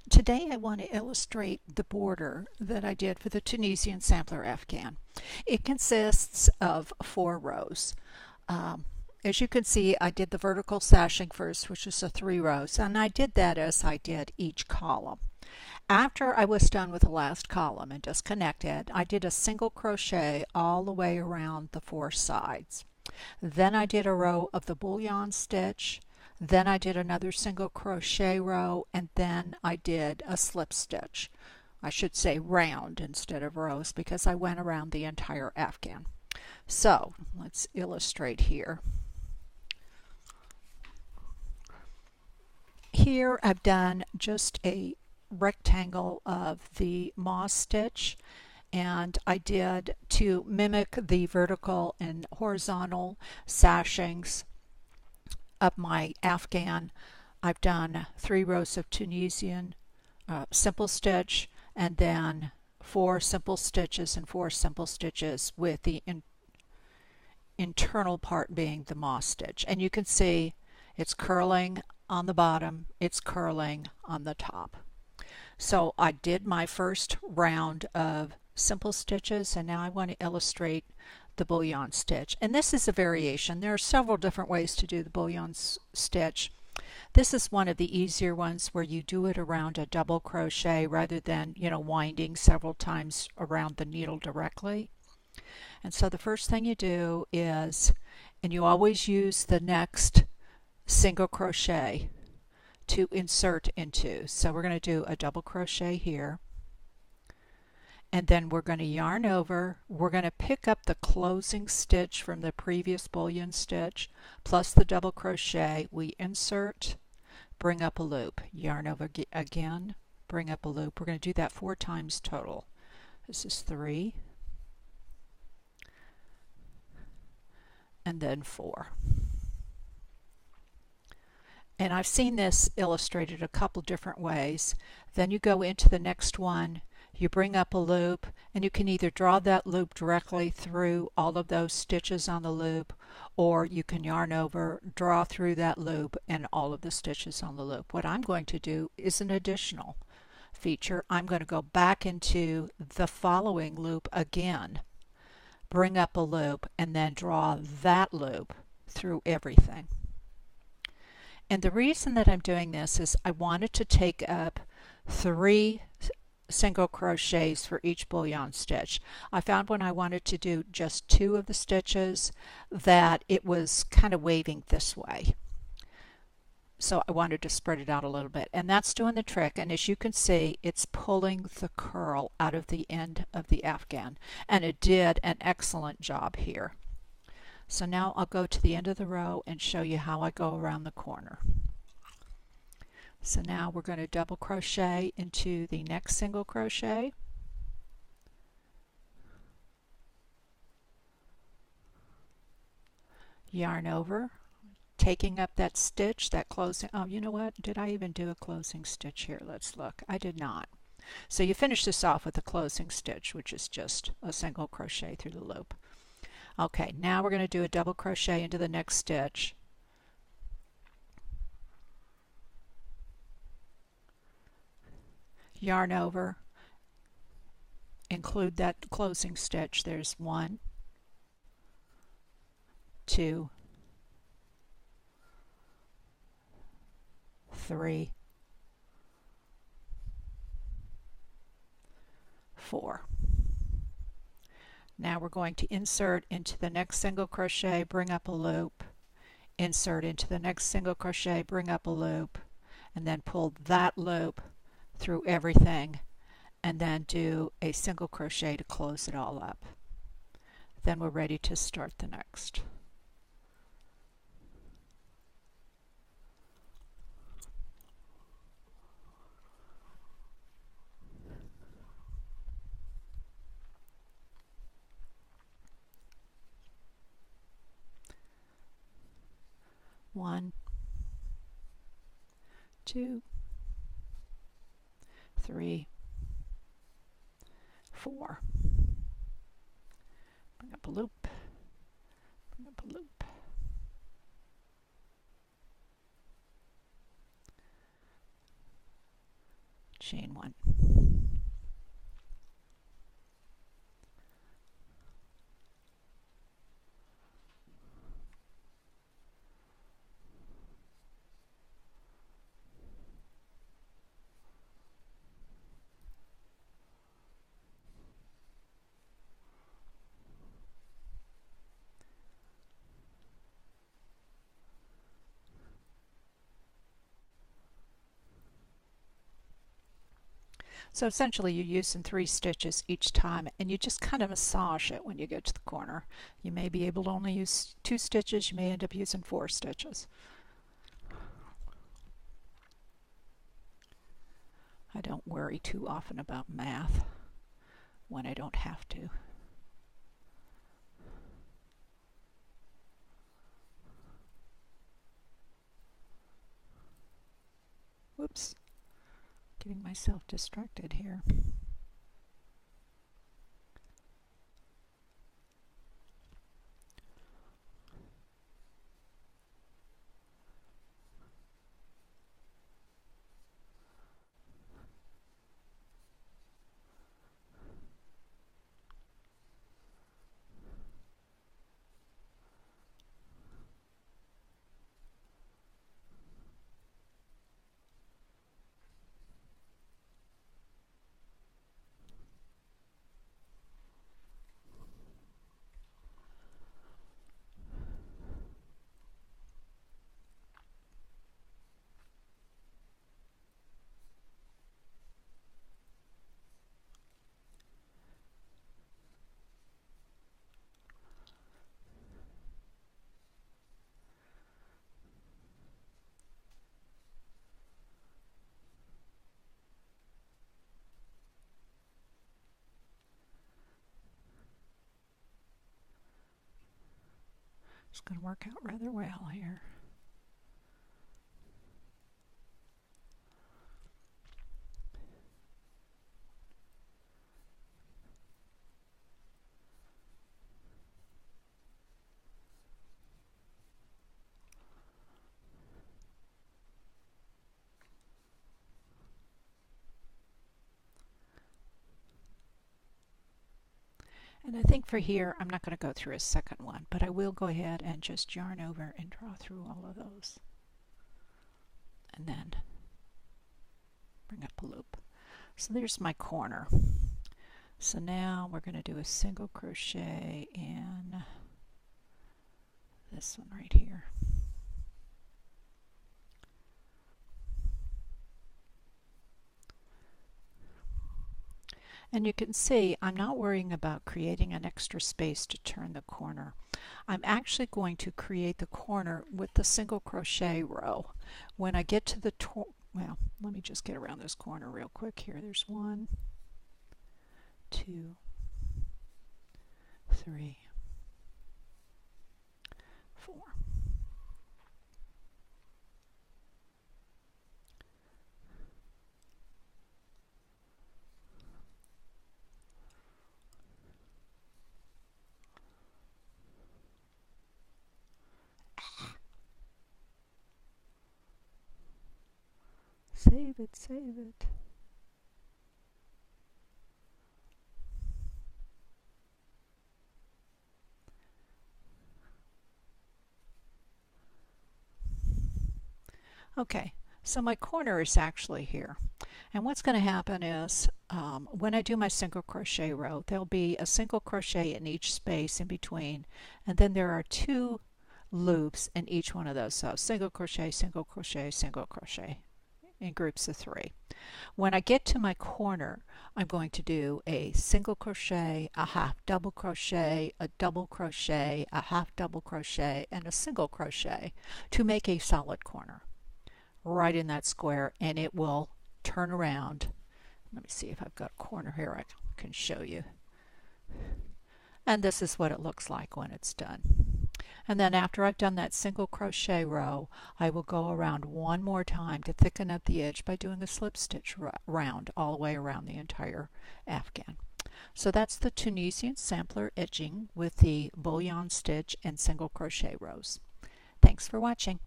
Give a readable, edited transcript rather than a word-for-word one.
Today I want to illustrate the border that I did for the Tunisian sampler Afghan. It consists of 4 rows. Um, as you can see, I did the vertical sashing first, which is 3 rows, and I did that as I did each column. After I was done with the last column and disconnected, I did a single crochet all the way around the 4 sides. Then I did a row of the bullion stitch, then I did another single crochet row, and then I did a slip stitch. I should say round instead of rows because I went around the entire Afghan. So let's illustrate here. Here I've done just a rectangle of the moss stitch, and I did, to mimic the vertical and horizontal sashings of my Afghan, I've done 3 rows of Tunisian simple stitch, and then 4 simple stitches and 4 simple stitches, with the internal part being the moss stitch. And you can see it's curling on the bottom, it's curling on the top. So I did my first round of simple stitches, and now I want to illustrate the bullion stitch. And this is a variation. There are several different ways to do the bullion stitch. This is one of the easier ones where you do it around a double crochet rather than, winding several times around the needle directly. And so the first thing you do is, and you always use the next single crochet to insert into. So we're going to do a double crochet here, and then we're going to yarn over. We're going to pick up the closing stitch from the previous bullion stitch plus the double crochet. We insert, bring up a loop, yarn over again, bring up a loop. We're going to do that 4 times total. This is 3 and then 4. And I've seen this illustrated a couple different ways. Then you go into the next one, you bring up a loop, and you can either draw that loop directly through all of those stitches on the loop, or you can yarn over, draw through that loop and all of the stitches on the loop. What I'm going to do is an additional feature. I'm going to go back into the following loop again, bring up a loop, and then draw that loop through everything. And the reason that I'm doing this is I wanted to take up 3 single crochets for each bullion stitch. I found when I wanted to do just 2 of the stitches that it was kind of waving this way. So I wanted to spread it out a little bit, and that's doing the trick. And as you can see, it's pulling the curl out of the end of the Afghan, and it did an excellent job here. So now I'll go to the end of the row and show you how I go around the corner. So now we're going to double crochet into the next single crochet, yarn over, taking up that stitch, that closing, oh, you know what, did I even do a closing stitch here? Let's look. I did not. So you finish this off with a closing stitch, which is just a single crochet through the loop. Okay, now we're going to do a double crochet into the next stitch, yarn over, include that closing stitch. There's 1, 2, 3, 4. Now we're going to insert into the next single crochet, bring up a loop, insert into the next single crochet, bring up a loop, and then pull that loop through everything, and then do a single crochet to close it all up. Then we're ready to start the next. One, 2, 3, 4. Bring up a loop, bring up a loop. chain one. So essentially you're using 3 stitches each time, and you just kind of massage it when you get to the corner. You may be able to only use 2 stitches, you may end up using 4 stitches. I don't worry too often about math when I don't have to. Whoops. Getting myself distracted here. It's going to work out rather well here. And I think for here, I'm not going to go through a second one, but I will go ahead and just yarn over and draw through all of those. And then bring up a loop. So there's my corner. So now we're going to do a single crochet in this one right here. And you can see I'm not worrying about creating an extra space to turn the corner. I'm actually going to create the corner with the single crochet row. When I get to the well, let me just get around this corner real quick here. There's 1, 2, 3, 4. Save it, save it. Okay, so my corner is actually here. And what's going to happen is when I do my single crochet row, there'll be a single crochet in each space in between, and then there are 2 loops in each one of those. So single crochet, single crochet, single crochet in groups of 3. When I get to my corner, I'm going to do a single crochet, a half double crochet, a double crochet, a half double crochet, and a single crochet to make a solid corner right in that square, and it will turn around. Let me see if I've got a corner here I can show you. And this is what it looks like when it's done. And then after I've done that single crochet row, I will go around one more time to thicken up the edge by doing a slip stitch round all the way around the entire Afghan. So that's the Tunisian sampler edging with the bullion stitch and single crochet rows. Thanks for watching.